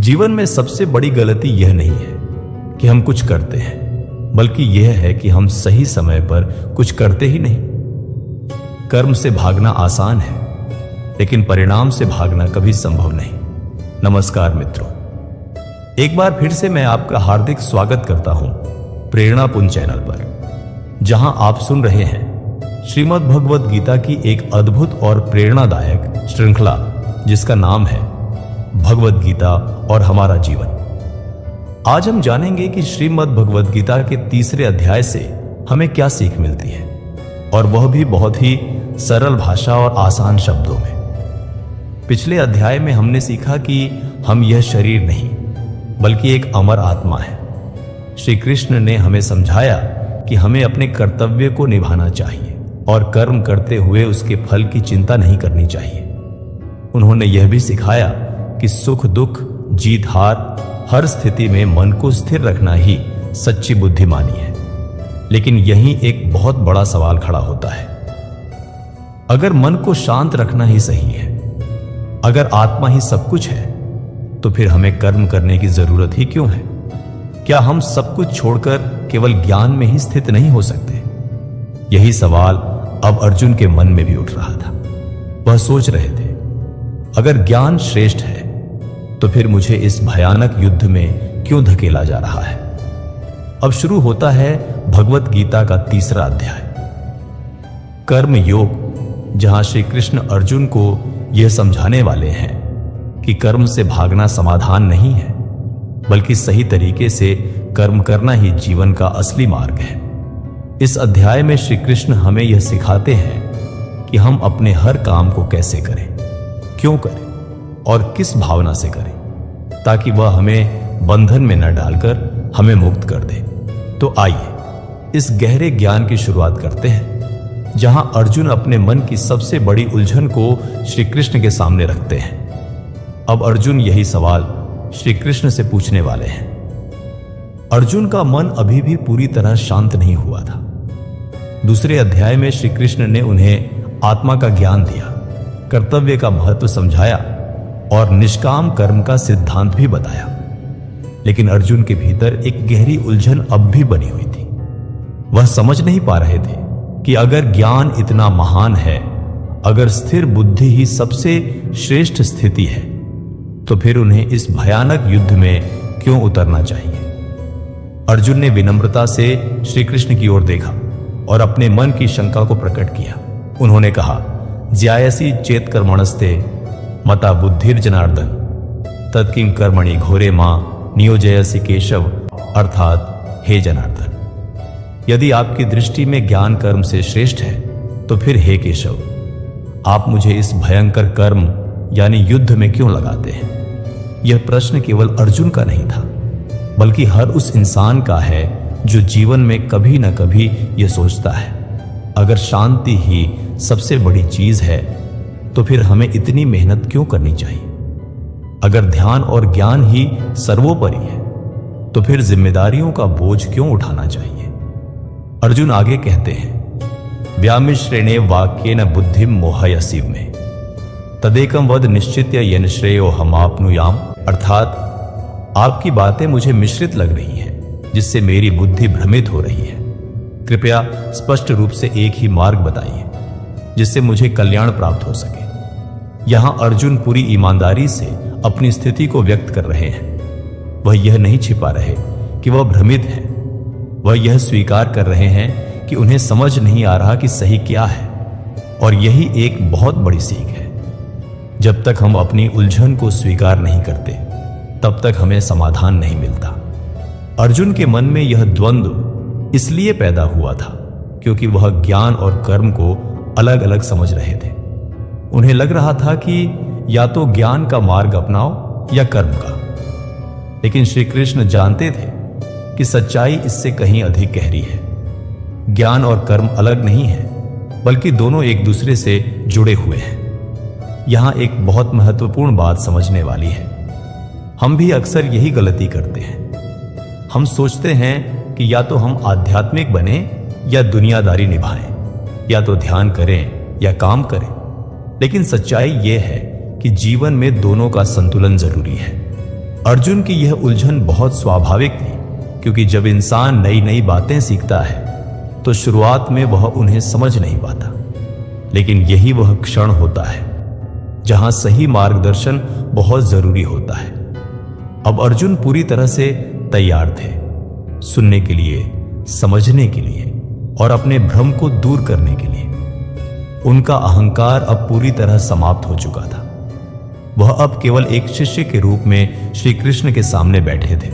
जीवन में सबसे बड़ी गलती यह नहीं है कि हम कुछ करते हैं, बल्कि यह है कि हम सही समय पर कुछ करते ही नहीं। कर्म से भागना आसान है, लेकिन परिणाम से भागना कभी संभव नहीं। नमस्कार मित्रों, एक बार फिर से मैं आपका हार्दिक स्वागत करता हूं प्रेरणापुंज चैनल पर, जहां आप सुन रहे हैं श्रीमद् भगवद गीता की एक अद्भुत और प्रेरणादायक श्रृंखला, जिसका नाम है भगवद गीता और हमारा जीवन। आज हम जानेंगे कि श्रीमद् भगवद गीता के तीसरे अध्याय से हमें क्या सीख मिलती है, और वह भी बहुत ही सरल भाषा और आसान शब्दों में। पिछले अध्याय में हमने सीखा कि हम यह शरीर नहीं, बल्कि एक अमर आत्मा है। श्री कृष्ण ने हमें समझाया कि हमें अपने कर्तव्य को निभाना चाहिए और कर्म करते हुए उसके फल की चिंता नहीं करनी चाहिए। उन्होंने यह भी सिखाया कि सुख दुख, जीत हार, हर स्थिति में मन को स्थिर रखना ही सच्ची बुद्धिमानी है। लेकिन यहीं एक बहुत बड़ा सवाल खड़ा होता है। अगर मन को शांत रखना ही सही है, अगर आत्मा ही सब कुछ है, तो फिर हमें कर्म करने की जरूरत ही क्यों है? क्या हम सब कुछ छोड़कर केवल ज्ञान में ही स्थित नहीं हो सकते? यही सवाल अब अर्जुन के मन में भी उठ रहा था। वह सोच रहे थे, अगर ज्ञान श्रेष्ठ है, तो फिर मुझे इस भयानक युद्ध में क्यों धकेला जा रहा है? अब शुरू होता है भगवत गीता का तीसरा अध्याय, कर्म योग, जहां श्री कृष्ण अर्जुन को यह समझाने वाले हैं कि कर्म से भागना समाधान नहीं है, बल्कि सही तरीके से कर्म करना ही जीवन का असली मार्ग है। इस अध्याय में श्री कृष्ण हमें यह सिखाते हैं कि हम अपने हर काम को कैसे करें, क्यों करें और किस भावना से करें, ताकि वह हमें बंधन में न डालकर हमें मुक्त कर दे। तो आइए इस गहरे ज्ञान की शुरुआत करते हैं, जहां अर्जुन अपने मन की सबसे बड़ी उलझन को श्री कृष्ण के सामने रखते हैं। अब अर्जुन यही सवाल श्री कृष्ण से पूछने वाले हैं। अर्जुन का मन अभी भी पूरी तरह शांत नहीं हुआ था। दूसरे अध्याय में श्री कृष्ण ने उन्हें आत्मा का ज्ञान दिया, कर्तव्य का महत्व समझाया और निष्काम कर्म का सिद्धांत भी बताया। लेकिन अर्जुन के भीतर एक गहरी उलझन अब भी बनी हुई थी। वह समझ नहीं पा रहे थे कि अगर ज्ञान इतना महान है, अगर स्थिर बुद्धि ही सबसे श्रेष्ठ स्थिति है, तो फिर उन्हें इस भयानक युद्ध में क्यों उतरना चाहिए? अर्जुन ने विनम्रता से श्री कृष्ण की ओर देखा और अपने मन की शंका को प्रकट किया। उन्होंने कहा, ज्यायसी चेत कर्मणस्ते मता बुद्धिर्जनार्दन तत्किं कर्मणि घोरे मां नियोजयसि केशव, अर्थात हे जनार्दन, यदि आपकी दृष्टि में ज्ञान कर्म से श्रेष्ठ है, तो फिर हे केशव, आप मुझे इस भयंकर कर्म यानी युद्ध में क्यों लगाते हैं? यह प्रश्न केवल अर्जुन का नहीं था, बल्कि हर उस इंसान का है जो जीवन में कभी न कभी यह सोचता है, अगर शांति ही सबसे बड़ी चीज है, तो फिर हमें इतनी मेहनत क्यों करनी चाहिए? अगर ध्यान और ज्ञान ही सर्वोपरि है, तो फिर जिम्मेदारियों का बोझ क्यों उठाना चाहिए? अर्जुन आगे कहते हैं, व्यामिश्रेणे वाक्येन बुद्धिम मोहयसीव में तदेकम वद निश्चित्य येन श्रेयो हमाप्नुयाम, अर्थात आपकी बातें मुझे मिश्रित लग रही हैं, जिससे मेरी बुद्धि भ्रमित हो रही है। कृपया स्पष्ट रूप से एक ही मार्ग बताइए, जिससे मुझे कल्याण प्राप्त हो सके। यहां अर्जुन पूरी ईमानदारी से अपनी स्थिति को व्यक्त कर रहे हैं। वह यह नहीं छिपा रहे कि वह भ्रमित है। वह यह स्वीकार कर रहे हैं कि उन्हें समझ नहीं आ रहा कि सही क्या है। और यही एक बहुत बड़ी सीख है। जब तक हम अपनी उलझन को स्वीकार नहीं करते, तब तक हमें समाधान नहीं मिलता। अर्जुन के मन में यह द्वंद्व इसलिए पैदा हुआ था क्योंकि वह ज्ञान और कर्म को अलग अलग समझ रहे थे। उन्हें लग रहा था कि या तो ज्ञान का मार्ग अपनाओ या कर्म का। लेकिन श्री कृष्ण जानते थे कि सच्चाई इससे कहीं अधिक गहरी है। ज्ञान और कर्म अलग नहीं है, बल्कि दोनों एक दूसरे से जुड़े हुए हैं। यहां एक बहुत महत्वपूर्ण बात समझने वाली है। हम भी अक्सर यही गलती करते हैं। हम सोचते हैं कि या तो हम आध्यात्मिक बने या दुनियादारी निभाएं, या तो ध्यान करें या काम करें। लेकिन सच्चाई यह है कि जीवन में दोनों का संतुलन जरूरी है। अर्जुन की यह उलझन बहुत स्वाभाविक थी, क्योंकि जब इंसान नई नई बातें सीखता है तो शुरुआत में वह उन्हें समझ नहीं पाता, लेकिन यही वह क्षण होता है जहां सही मार्गदर्शन बहुत जरूरी होता है। अब अर्जुन पूरी तरह से तैयार थे, सुनने के लिए, समझने के लिए और अपने भ्रम को दूर करने के लिए। उनका अहंकार अब पूरी तरह समाप्त हो चुका था। वह अब केवल एक शिष्य के रूप में श्री कृष्ण के सामने बैठे थे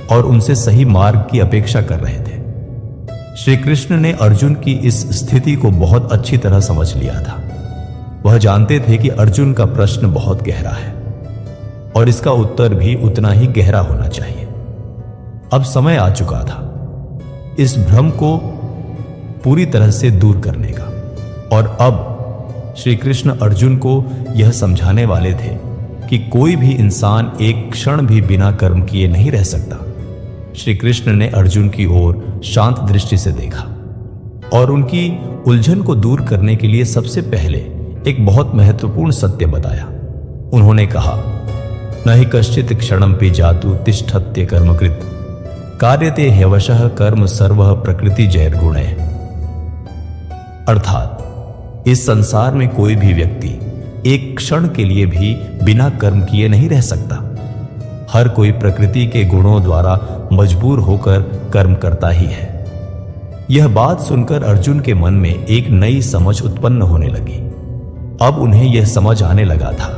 और उनसे सही मार्ग की अपेक्षा कर रहे थे। श्री कृष्ण ने अर्जुन की इस स्थिति को बहुत अच्छी तरह समझ लिया था। वह जानते थे कि अर्जुन का प्रश्न बहुत गहरा है और इसका उत्तर भी उतना ही गहरा होना चाहिए। अब समय आ चुका था इस भ्रम को पूरी तरह से दूर करने का, और अब श्री कृष्ण अर्जुन को यह समझाने वाले थे कि कोई भी इंसान एक क्षण भी बिना कर्म किए नहीं रह सकता। श्री कृष्ण ने अर्जुन की ओर शांत दृष्टि से देखा और उनकी उलझन को दूर करने के लिए सबसे पहले एक बहुत महत्वपूर्ण सत्य बताया। उन्होंने कहा, न हि कश्चित क्षणम पे जातु तिष्ठत्य कर्मकृत कार्यते ह्यवशः कर्म सर्वः प्रकृति जैर्गुणैः। अर्थात इस संसार में कोई भी व्यक्ति एक क्षण के लिए भी बिना कर्म किए नहीं रह सकता। हर कोई प्रकृति के गुणों द्वारा मजबूर होकर कर्म करता ही है। यह बात सुनकर अर्जुन के मन में एक नई समझ उत्पन्न होने लगी। अब उन्हें यह समझ आने लगा था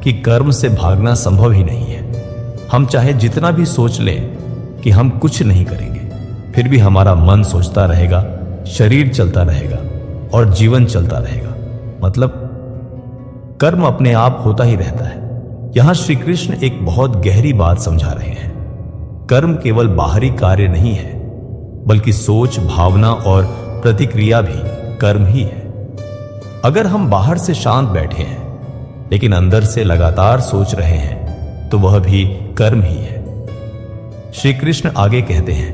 कि कर्म से भागना संभव ही नहीं है। हम चाहे जितना भी सोच लें कि हम कुछ नहीं करेंगे, फिर भी हमारा मन सोचता रहेगा, शरीर चलता रहेगा और जीवन चलता रहेगा। मतलब कर्म अपने आप होता ही रहता है। यहां श्री कृष्ण एक बहुत गहरी बात समझा रहे हैं। कर्म केवल बाहरी कार्य नहीं है, बल्कि सोच, भावना और प्रतिक्रिया भी कर्म ही है। अगर हम बाहर से शांत बैठे हैं लेकिन अंदर से लगातार सोच रहे हैं तो वह भी कर्म ही है। श्री कृष्ण आगे कहते हैं,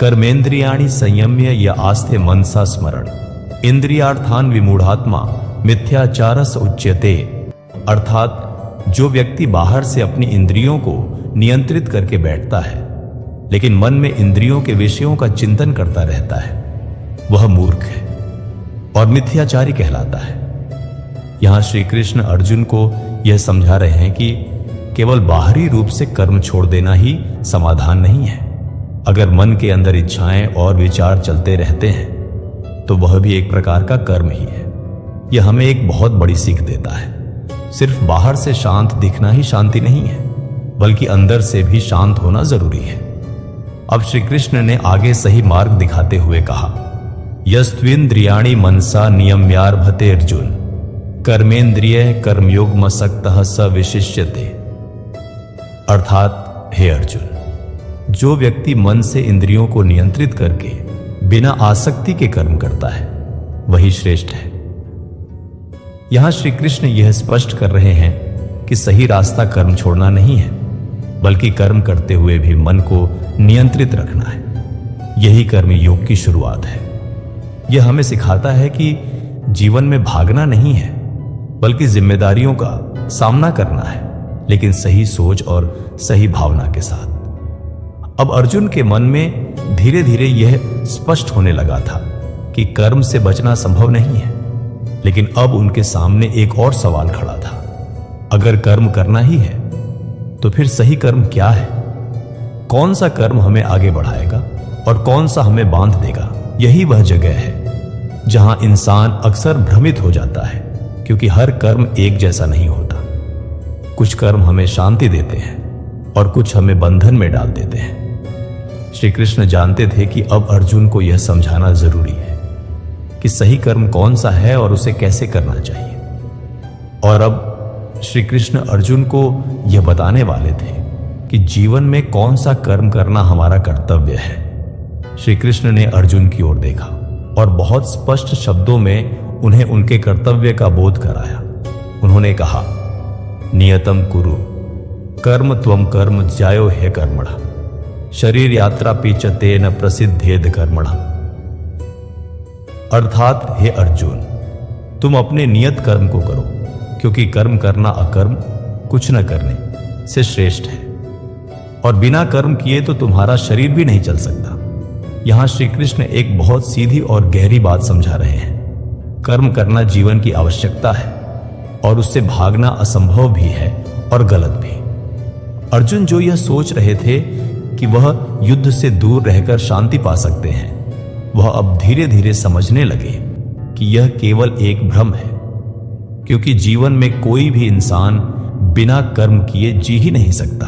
कर्मेंद्रियाणि संयम्य या आस्थे मनसा स्मरण इंद्रियार्थान विमूढ़ात्मा मिथ्याचारस उच्यते। अर्थात जो व्यक्ति बाहर से अपनी इंद्रियों को नियंत्रित करके बैठता है लेकिन मन में इंद्रियों के विषयों का चिंतन करता रहता है, वह मूर्ख है और मिथ्याचारी कहलाता है। यहां श्री कृष्ण अर्जुन को यह समझा रहे हैं कि केवल बाहरी रूप से कर्म छोड़ देना ही समाधान नहीं है। अगर मन के अंदर इच्छाएं और विचार चलते रहते हैं तो वह भी एक प्रकार का कर्म ही है। यह हमें एक बहुत बड़ी सीख देता है। सिर्फ बाहर से शांत दिखना ही शांति नहीं है, बल्कि अंदर से भी शांत होना जरूरी है। अब श्री कृष्ण ने आगे सही मार्ग दिखाते हुए कहा, यस्त्विन्द्रियाणि मनसा नियम्यार्भते अर्जुन कर्मेंद्रिय कर्मयोग मसक्तः स विशिष्यते। अर्थात हे अर्जुन, जो व्यक्ति मन से इंद्रियों को नियंत्रित करके बिना आसक्ति के कर्म करता है वही श्रेष्ठ है। यहां श्री कृष्ण यह स्पष्ट कर रहे हैं कि सही रास्ता कर्म छोड़ना नहीं है, बल्कि कर्म करते हुए भी मन को नियंत्रित रखना है। यही कर्म योग की शुरुआत है। यह हमें सिखाता है कि जीवन में भागना नहीं है, बल्कि जिम्मेदारियों का सामना करना है, लेकिन सही सोच और सही भावना के साथ। अब अर्जुन के मन में धीरे धीरे यह स्पष्ट होने लगा था कि कर्म से बचना संभव नहीं है, लेकिन अब उनके सामने एक और सवाल खड़ा था। अगर कर्म करना ही है तो फिर सही कर्म क्या है? कौन सा कर्म हमें आगे बढ़ाएगा और कौन सा हमें बांध देगा? यही वह जगह है जहां इंसान अक्सर भ्रमित हो जाता है, क्योंकि हर कर्म एक जैसा नहीं होता। कुछ कर्म हमें शांति देते हैं और कुछ हमें बंधन में डाल देते हैं। श्री कृष्ण जानते थे कि अब अर्जुन को यह समझाना जरूरी है कि सही कर्म कौन सा है और उसे कैसे करना चाहिए। और अब श्री कृष्ण अर्जुन को यह बताने वाले थे कि जीवन में कौन सा कर्म करना हमारा कर्तव्य है। श्री कृष्ण ने अर्जुन की ओर देखा और बहुत स्पष्ट शब्दों में उन्हें उनके कर्तव्य का बोध कराया। उन्होंने कहा, नियतम कुरु कर्म त्वम कर्म ज्यायो हे कर्मणा शरीर यात्रा पीचते न प्रसिद्धेद कर्मणा। अर्थात हे अर्जुन, तुम अपने नियत कर्म को करो, क्योंकि कर्म करना अकर्म, कुछ न करने से श्रेष्ठ है, और बिना कर्म किए तो तुम्हारा शरीर भी नहीं चल सकता। यहां श्री कृष्ण एक बहुत सीधी और गहरी बात समझा रहे हैं। कर्म करना जीवन की आवश्यकता है और उससे भागना असंभव भी है और गलत भी। अर्जुन जो यह सोच रहे थे कि वह युद्ध से दूर रहकर शांति पा सकते हैं, वह अब धीरे धीरे समझने लगे कि यह केवल एक भ्रम है, क्योंकि जीवन में कोई भी इंसान बिना कर्म किए जी ही नहीं सकता।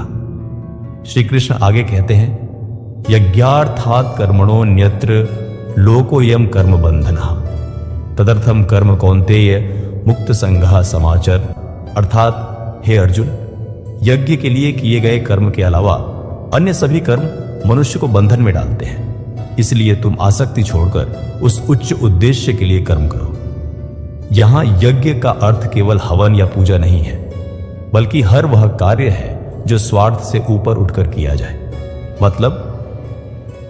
श्री कृष्ण आगे कहते हैं, यज्ञार्थात् कर्मणो न्यत्र लोकोयम कर्म बंधनः तदर्थम कर्म कौन्तेय मुक्त संघः समाचर। अर्थात हे अर्जुन, यज्ञ के लिए किए गए कर्म के अलावा अन्य सभी कर्म मनुष्य को बंधन में डालते हैं। इसलिए तुम आसक्ति छोड़कर उस उच्च उद्देश्य के लिए कर्म करो। यहां यज्ञ का अर्थ केवल हवन या पूजा नहीं है, बल्कि हर वह कार्य है जो स्वार्थ से ऊपर उठकर किया जाए। मतलब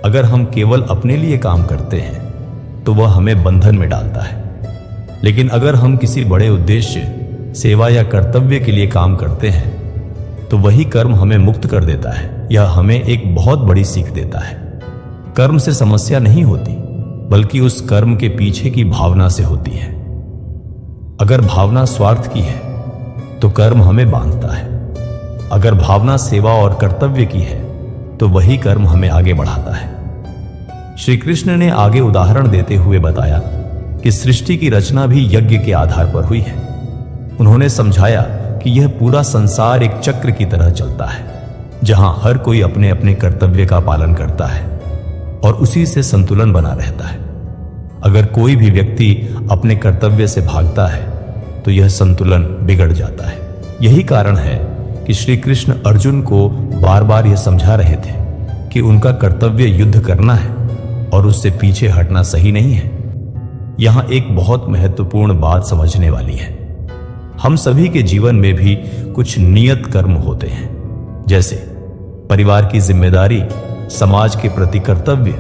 अगर हम केवल अपने लिए काम करते हैं तो वह हमें बंधन में डालता है, लेकिन अगर हम किसी बड़े उद्देश्य, सेवा या कर्तव्य के लिए काम करते हैं तो वही कर्म हमें मुक्त कर देता है। यह हमें एक बहुत बड़ी सीख देता है। कर्म से समस्या नहीं होती, बल्कि उस कर्म के पीछे की भावना से होती है। अगर भावना स्वार्थ की है तो कर्म हमें बांधता है। अगर भावना सेवा और कर्तव्य की है तो वही कर्म हमें आगे बढ़ाता है। श्री कृष्ण ने आगे उदाहरण देते हुए बताया कि सृष्टि की रचना भी यज्ञ के आधार पर हुई है। उन्होंने समझाया कि यह पूरा संसार एक चक्र की तरह चलता है, जहां हर कोई अपने अपने कर्तव्य का पालन करता है और उसी से संतुलन बना रहता है। अगर कोई भी व्यक्ति अपने कर्तव्य से भागता है तो यह संतुलन बिगड़ जाता है। यही कारण है कि श्री कृष्ण अर्जुन को बार बार यह समझा रहे थे कि उनका कर्तव्य युद्ध करना है और उससे पीछे हटना सही नहीं है। यहां एक बहुत महत्वपूर्ण बात समझने वाली है। हम सभी के जीवन में भी कुछ नियत कर्म होते हैं, जैसे परिवार की जिम्मेदारी, समाज के प्रति कर्तव्य,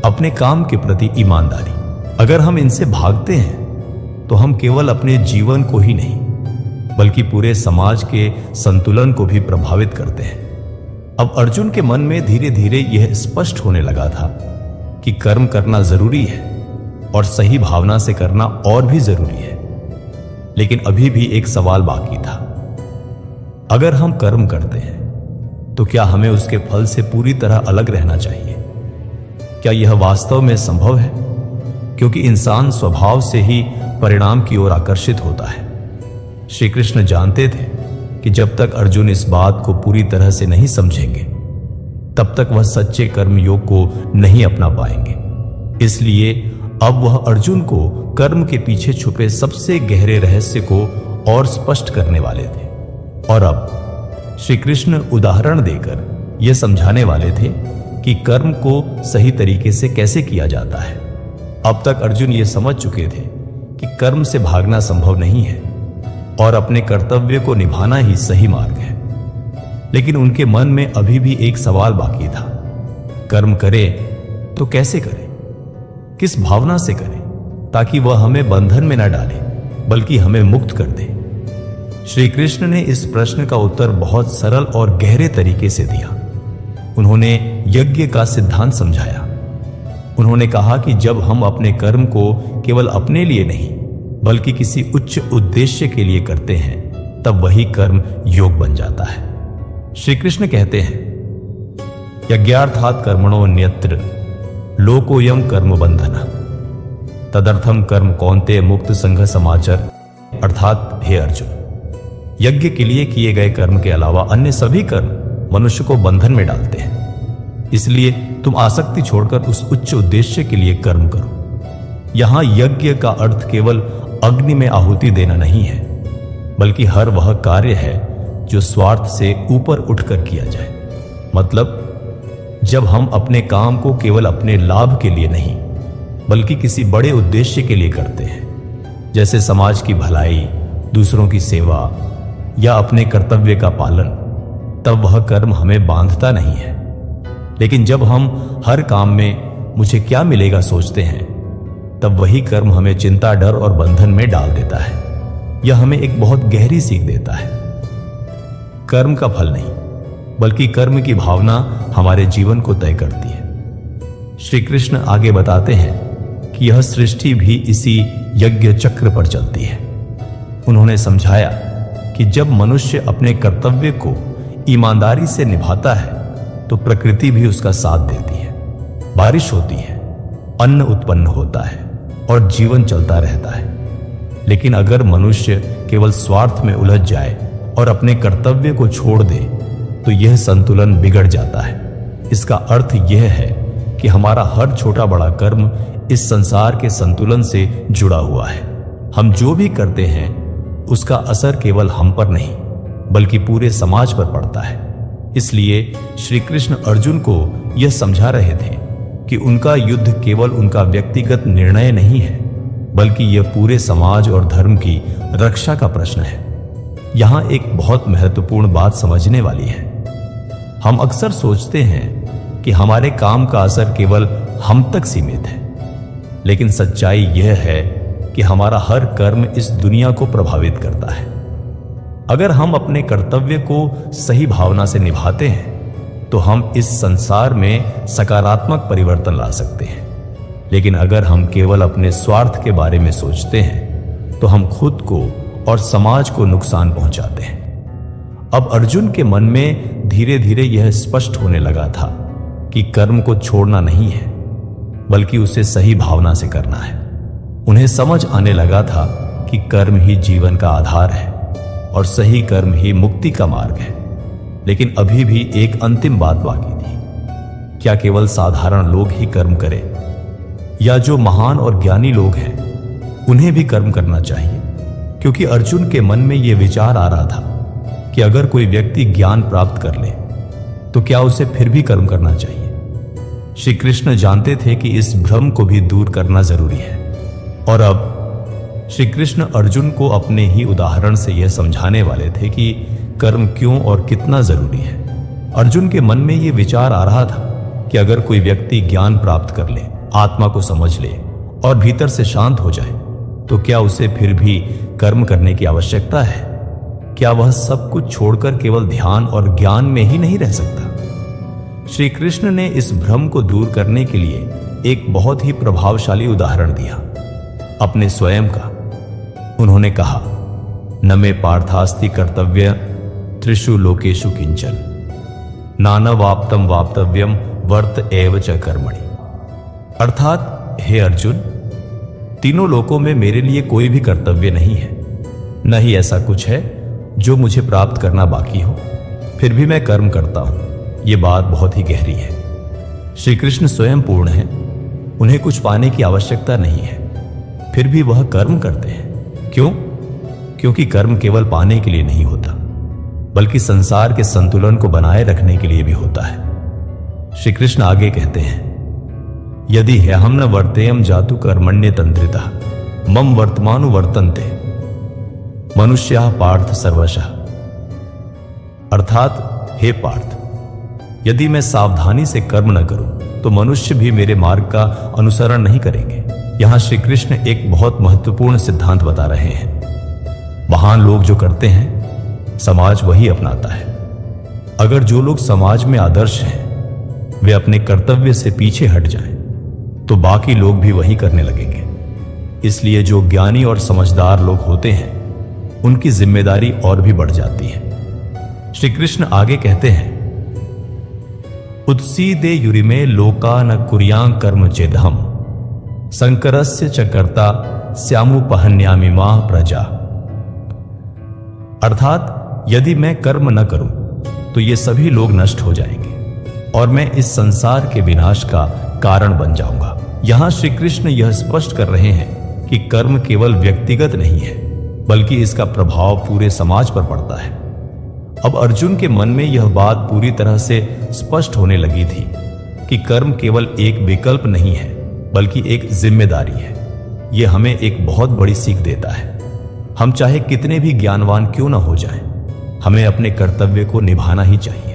अपने काम के प्रति ईमानदारी। अगर हम इनसे भागते हैं तो हम केवल अपने जीवन को ही नहीं, बल्कि पूरे समाज के संतुलन को भी प्रभावित करते हैं। अब अर्जुन के मन में धीरे धीरे यह स्पष्ट होने लगा था कि कर्म करना जरूरी है और सही भावना से करना और भी जरूरी है। लेकिन अभी भी एक सवाल बाकी था। अगर हम कर्म करते हैं तो क्या हमें उसके फल से पूरी तरह अलग रहना चाहिए? क्या यह वास्तव में संभव है? क्योंकि इंसान स्वभाव से ही परिणाम की ओर आकर्षित होता है। श्री कृष्ण जानते थे कि जब तक अर्जुन इस बात को पूरी तरह से नहीं समझेंगे, तब तक वह सच्चे कर्म योग को नहीं अपना पाएंगे। इसलिए अब वह अर्जुन को कर्म के पीछे छुपे सबसे गहरे रहस्य को और स्पष्ट करने वाले थे। और अब श्री कृष्ण उदाहरण देकर यह समझाने वाले थे कि कर्म को सही तरीके से कैसे किया जाता है। अब तक अर्जुन ये समझ चुके थे कि कर्म से भागना संभव नहीं है और अपने कर्तव्य को निभाना ही सही मार्ग है। लेकिन उनके मन में अभी भी एक सवाल बाकी था। कर्म करें तो कैसे करें? किस भावना से करें ताकि वह हमें बंधन में न डाले, बल्कि हमें मुक्त कर दे? श्री कृष्ण ने इस प्रश्न का उत्तर बहुत सरल और गहरे तरीके से दिया। उन्होंने यज्ञ का सिद्धांत समझाया। उन्होंने कहा कि जब हम अपने कर्म को केवल अपने लिए नहीं, बल्कि किसी उच्च उद्देश्य के लिए करते हैं, तब वही कर्म योग बन जाता है। श्री कृष्ण कहते हैं, यज्ञार्थात् कर्मणो न्यत्र लोकोयम कर्म बंधनः तदर्थम कर्म कौन्तेय मुक्त संघः समाचर। अर्थात हे अर्जुन, यज्ञ के लिए किए गए कर्म के अलावा अन्य सभी कर्म मनुष्य को बंधन में डालते हैं। इसलिए तुम आसक्ति छोड़कर उस उच्च उद्देश्य के लिए कर्म करो। यहां यज्ञ का अर्थ केवल अग्नि में आहुति देना नहीं है, बल्कि हर वह कार्य है जो स्वार्थ से ऊपर उठकर किया जाए। मतलब जब हम अपने काम को केवल अपने लाभ के लिए नहीं, बल्कि किसी बड़े उद्देश्य के लिए करते हैं, जैसे समाज की भलाई, दूसरों की सेवा या अपने कर्तव्य का पालन, तब वह कर्म हमें बांधता नहीं है। लेकिन जब हम हर काम में मुझे क्या मिलेगा सोचते हैं, तब वही कर्म हमें चिंता, डर और बंधन में डाल देता है। यह हमें एक बहुत गहरी सीख देता है। कर्म का फल नहीं, बल्कि कर्म की भावना हमारे जीवन को तय करती है। श्री कृष्ण आगे बताते हैं कि यह सृष्टि भी इसी यज्ञ चक्र पर चलती है। उन्होंने समझाया कि जब मनुष्य अपने कर्तव्य को ईमानदारी से निभाता है तो प्रकृति भी उसका साथ देती है। बारिश होती है, अन्न उत्पन्न होता है और जीवन चलता रहता है। लेकिन अगर मनुष्य केवल स्वार्थ में उलझ जाए और अपने कर्तव्य को छोड़ दे तो यह संतुलन बिगड़ जाता है। इसका अर्थ यह है कि हमारा हर छोटा बड़ा कर्म इस संसार के संतुलन से जुड़ा हुआ है। हम जो भी करते हैं उसका असर केवल हम पर नहीं बल्कि पूरे समाज पर पड़ता है। इसलिए श्री कृष्ण अर्जुन को यह समझा रहे थे कि उनका युद्ध केवल उनका व्यक्तिगत निर्णय नहीं है, बल्कि यह पूरे समाज और धर्म की रक्षा का प्रश्न है। यहां एक बहुत महत्वपूर्ण बात समझने वाली है। हम अक्सर सोचते हैं कि हमारे काम का असर केवल हम तक सीमित है, लेकिन सच्चाई यह है कि हमारा हर कर्म इस दुनिया को प्रभावित करता है। अगर हम अपने कर्तव्य को सही भावना से निभाते हैं तो हम इस संसार में सकारात्मक परिवर्तन ला सकते हैं। लेकिन अगर हम केवल अपने स्वार्थ के बारे में सोचते हैं तो हम खुद को और समाज को नुकसान पहुंचाते हैं। अब अर्जुन के मन में धीरे धीरे यह स्पष्ट होने लगा था कि कर्म को छोड़ना नहीं है, बल्कि उसे सही भावना से करना है। उन्हें समझ आने लगा था कि कर्म ही जीवन का आधार है और सही कर्म ही मुक्ति का मार्ग है। लेकिन अभी भी एक अंतिम बात बाकी थी। क्या केवल साधारण लोग ही कर्म करें, या जो महान और ज्ञानी लोग हैं उन्हें भी कर्म करना चाहिए? क्योंकि अर्जुन के मन में यह विचार आ रहा था कि अगर कोई व्यक्ति ज्ञान प्राप्त कर ले तो क्या उसे फिर भी कर्म करना चाहिए? श्री कृष्ण जानते थे कि इस भ्रम को भी दूर करना जरूरी है। और अब श्री कृष्ण अर्जुन को अपने ही उदाहरण से यह समझाने वाले थे कि कर्म क्यों और कितना जरूरी है। अर्जुन के मन में यह विचार आ रहा था कि अगर कोई व्यक्ति ज्ञान प्राप्त कर ले, आत्मा को समझ ले और भीतर से शांत हो जाए तो क्या उसे फिर भी कर्म करने की आवश्यकता है? क्या वह सब कुछ छोड़कर केवल ध्यान और ज्ञान में ही नहीं रह सकता? श्री कृष्ण ने इस भ्रम को दूर करने के लिए एक बहुत ही प्रभावशाली उदाहरण दिया, अपने स्वयं का। उन्होंने कहा, न मे पार्थास्ति कर्तव्य त्रिषु लोकेषु किंचन नानवाप्तम वाप्तव्यम वर्त एव च कर्मणि। अर्थात हे अर्जुन, तीनों लोकों में मेरे लिए कोई भी कर्तव्य नहीं है, न ही ऐसा कुछ है जो मुझे प्राप्त करना बाकी हो, फिर भी मैं कर्म करता हूं। यह बात बहुत ही गहरी है। श्री कृष्ण स्वयं पूर्ण है, उन्हें कुछ पाने की आवश्यकता नहीं है, फिर भी वह कर्म करते हैं। क्यों? क्योंकि कर्म केवल पाने के लिए नहीं होता, बल्कि संसार के संतुलन को बनाए रखने के लिए भी होता है। श्री कृष्ण आगे कहते हैं, यदि ह्यहम न वर्तेयम जातु कर्मण्य तंत्रिता मम वर्तमानु वर्तन्ते मनुष्याः पार्थ सर्वशः। अर्थात हे पार्थ, यदि मैं सावधानी से कर्म न करूं तो मनुष्य भी मेरे मार्ग का अनुसरण नहीं करेंगे। यहां श्री कृष्ण एक बहुत महत्वपूर्ण सिद्धांत बता रहे हैं। महान लोग जो करते हैं समाज वही अपनाता है। अगर जो लोग समाज में आदर्श हैं वे अपने कर्तव्य से पीछे हट जाएं तो बाकी लोग भी वही करने लगेंगे। इसलिए जो ज्ञानी और समझदार लोग होते हैं उनकी जिम्मेदारी और भी बढ़ जाती है। श्री कृष्ण आगे कहते हैं, उत्सीदे युरिमे लोका न कुर्यां कर्म चेदहम संकरस्य च कर्ता स्यामुपहन्यामि माह प्रजा। अर्थात यदि मैं कर्म न करूं तो ये सभी लोग नष्ट हो जाएंगे और मैं इस संसार के विनाश का कारण बन जाऊंगा। यहां श्री कृष्ण यह स्पष्ट कर रहे हैं कि कर्म केवल व्यक्तिगत नहीं है, बल्कि इसका प्रभाव पूरे समाज पर पड़ता है। अब अर्जुन के मन में यह बात पूरी तरह से स्पष्ट होने लगी थी कि कर्म केवल एक विकल्प नहीं है, बल्कि एक जिम्मेदारी है। यह हमें एक बहुत बड़ी सीख देता है। हम चाहे कितने भी ज्ञानवान क्यों न हो जाएं, हमें अपने कर्तव्य को निभाना ही चाहिए,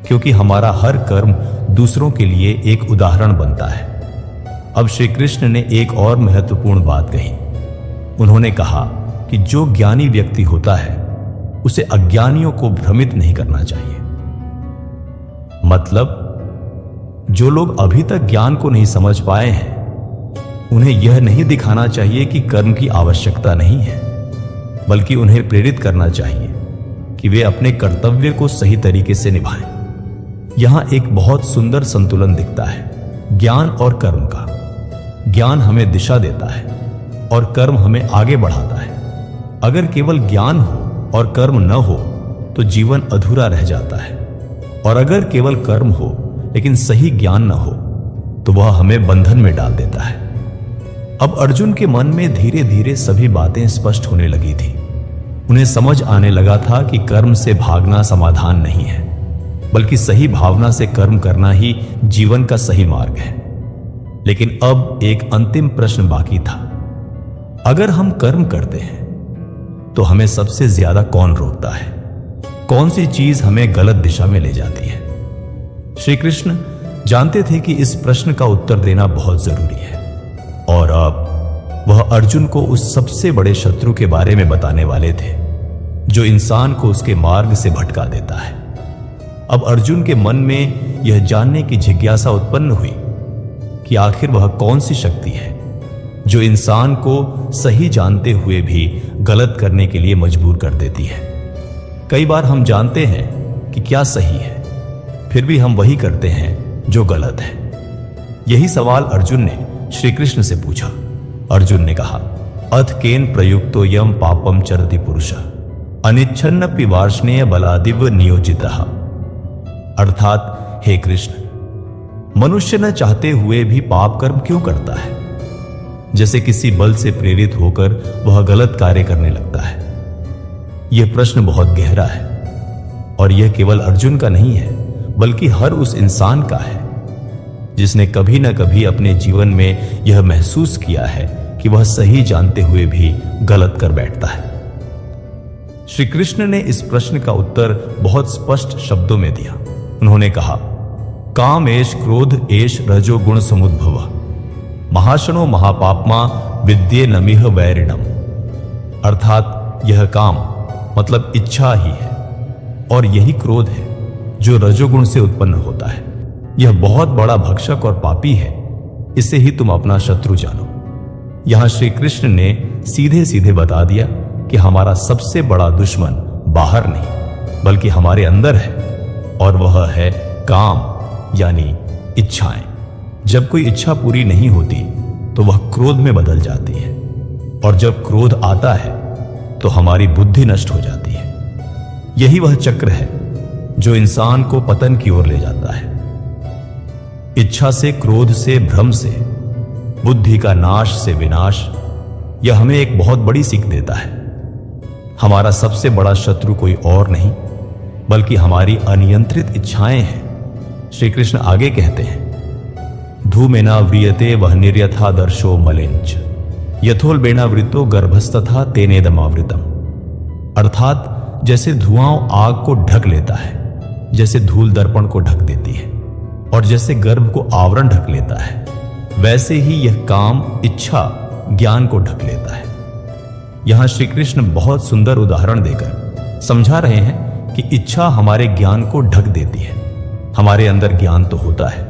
क्योंकि हमारा हर कर्म दूसरों के लिए एक उदाहरण बनता है। अब श्री कृष्ण ने एक और महत्वपूर्ण बात कही। उन्होंने कहा कि जो ज्ञानी व्यक्ति होता है उसे अज्ञानियों को भ्रमित नहीं करना चाहिए। मतलब जो लोग अभी तक ज्ञान को नहीं समझ पाए हैं, उन्हें यह नहीं दिखाना चाहिए कि कर्म की आवश्यकता नहीं है, बल्कि उन्हें प्रेरित करना चाहिए कि वे अपने कर्तव्य को सही तरीके से निभाएं। यहां एक बहुत सुंदर संतुलन दिखता है ज्ञान और कर्म का। ज्ञान हमें दिशा देता है और कर्म हमें आगे बढ़ाता है। अगर केवल ज्ञान हो और कर्म न हो तो जीवन अधूरा रह जाता है, और अगर केवल कर्म हो लेकिन सही ज्ञान न हो तो वह हमें बंधन में डाल देता है। अब अर्जुन के मन में धीरे धीरे सभी बातें स्पष्ट होने लगी थी। उन्हें समझ आने लगा था कि कर्म से भागना समाधान नहीं है, बल्कि सही भावना से कर्म करना ही जीवन का सही मार्ग है। लेकिन अब एक अंतिम प्रश्न बाकी था। अगर हम कर्म करते हैं तो हमें सबसे ज्यादा कौन रोकता है? कौन सी चीज हमें गलत दिशा में ले जाती है? श्री कृष्ण जानते थे कि इस प्रश्न का उत्तर देना बहुत जरूरी है, और अब वह अर्जुन को उस सबसे बड़े शत्रु के बारे में बताने वाले थे जो इंसान को उसके मार्ग से भटका देता है। अब अर्जुन के मन में यह जानने की जिज्ञासा उत्पन्न हुई कि आखिर वह कौन सी शक्ति है जो इंसान को सही जानते हुए भी गलत करने के लिए मजबूर कर देती है। कई बार हम जानते हैं कि क्या सही है, फिर भी हम वही करते हैं जो गलत है। यही सवाल अर्जुन ने श्री कृष्ण से पूछा। अर्जुन ने कहा, अथ केन प्रयुक्तो यम पापम चरति पुरुषः अनिच्छन्नपि वार्ष्णेय बलादिव नियोजितः। अर्थात हे कृष्ण, मनुष्य न चाहते हुए भी पाप कर्म क्यों करता है? जैसे किसी बल से प्रेरित होकर वह गलत कार्य करने लगता है। यह प्रश्न बहुत गहरा है, और यह केवल अर्जुन का नहीं है, बल्कि हर उस इंसान का है जिसने कभी न कभी अपने जीवन में यह महसूस किया है कि वह सही जानते हुए भी गलत कर बैठता है। श्री कृष्ण ने इस प्रश्न का उत्तर बहुत स्पष्ट शब्दों में दिया। उन्होंने कहा, काम एष क्रोध एष रजोगुण समुद्भव महाशनो महापापमा विद्ये नमिह वैरिणम। अर्थात यह काम मतलब इच्छा ही है, और यही क्रोध है जो रजोगुण से उत्पन्न होता है। यह बहुत बड़ा भक्षक और पापी है, इसे ही तुम अपना शत्रु जानो। यहां श्री कृष्ण ने सीधे सीधे बता दिया कि हमारा सबसे बड़ा दुश्मन बाहर नहीं बल्कि हमारे अंदर है, और वह है काम यानी इच्छाएं। जब कोई इच्छा पूरी नहीं होती तो वह क्रोध में बदल जाती है, और जब क्रोध आता है तो हमारी बुद्धि नष्ट हो जाती है। यही वह चक्र है जो इंसान को पतन की ओर ले जाता है। इच्छा से, क्रोध से, भ्रम से, बुद्धि का नाश से विनाश, यह हमें एक बहुत बड़ी सीख देता है। हमारा सबसे बड़ा शत्रु कोई और नहीं बल्कि हमारी अनियंत्रित इच्छाएं हैं। श्री कृष्ण आगे कहते हैं, धूमेना व्रियते वह निर्यथा दर्शो मलिंच यथोल्बेनावृतो गर्भस्तथा तेनेदमावृतम। अर्थात जैसे धुआं आग को ढक लेता है, जैसे धूल दर्पण को ढक देती है, और जैसे गर्भ को आवरण ढक लेता है, वैसे ही यह काम इच्छा ज्ञान को ढक लेता है। यहां श्री कृष्ण बहुत सुंदर उदाहरण देकर समझा रहे हैं कि इच्छा हमारे ज्ञान को ढक देती है। हमारे अंदर ज्ञान तो होता है,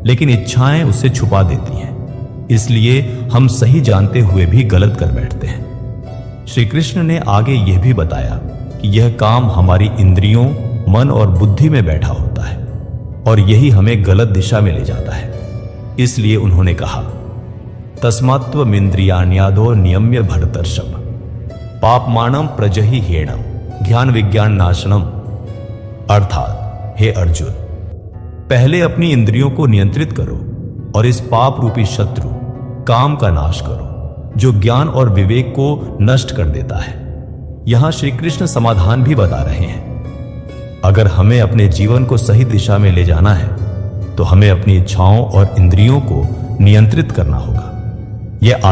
लेकिन इच्छाएं उसे छुपा देती हैं, इसलिए हम सही जानते हुए भी गलत कर बैठते हैं। श्री कृष्ण ने आगे यह भी बताया कि यह काम हमारी इंद्रियों, मन और बुद्धि में बैठा होता है, और यही हमें गलत दिशा में ले जाता है। इसलिए उन्होंने कहा, तस्मात्त्वमिन्द्रियाण्यादो नियम्य भरतर्षभ पापमाणम प्रजहि हेणम ज्ञान विज्ञान नाशनम। अर्थात हे अर्जुन, पहले अपनी इंद्रियों को नियंत्रित करो और इस पाप रूपी शत्रु काम का नाश करो जो ज्ञान और विवेक को नष्ट कर देता है। यहां श्री कृष्ण समाधान भी बता रहे हैं। अगर हमें अपने जीवन को सही दिशा में ले जाना है तो हमें अपनी इच्छाओं और इंद्रियों को नियंत्रित करना होगा। यह